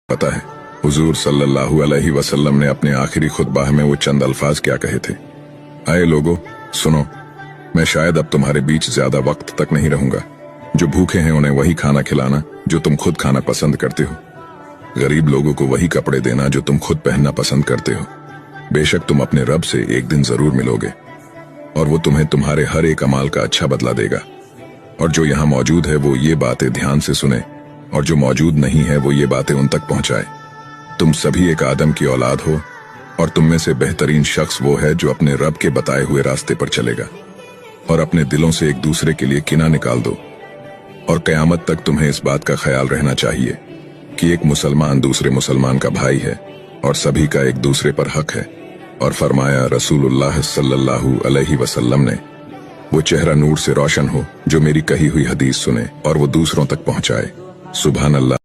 पता है हुजूर सल्लल्लाहु अलैहि वसल्लम ने अपने आखिरी खुतबा में वो चंद अल्फाज क्या कहे थे। आए लोगो सुनो, मैं शायद अब तुम्हारे बीच ज्यादा वक्त तक नहीं रहूंगा। जो भूखे हैं उन्हें वही खाना खिलाना जो तुम खुद खाना पसंद करते हो। गरीब लोगों को वही कपड़े देना जो तुम खुद पहनना पसंद करते हो। बेशक तुम अपने रब से एक दिन जरूर मिलोगे और वो तुम्हें तुम्हारे हर एक अमाल का अच्छा बदला देगा। और जो यहाँ मौजूद है वो ये बातें ध्यान से सुने और जो मौजूद नहीं है वो ये बातें उन तक पहुंचाए। तुम सभी एक आदम की औलाद हो और तुम में से बेहतरीन शख्स वो है जो अपने रब के बताए हुए रास्ते पर चलेगा। और अपने दिलों से एक दूसरे के लिए किना निकाल दो और कयामत तक तुम्हें इस बात का ख्याल रहना चाहिए कि एक मुसलमान दूसरे मुसलमान का भाई है और सभी का एक दूसरे पर हक है। और फरमाया रसूलुल्लाह सल्लल्लाहु अलैहि वसल्लम ने, वो चेहरा नूर से रोशन हो जो मेरी कही हुई हदीस सुने और वो दूसरों तक पहुंचाए। सुभान अल्लाह।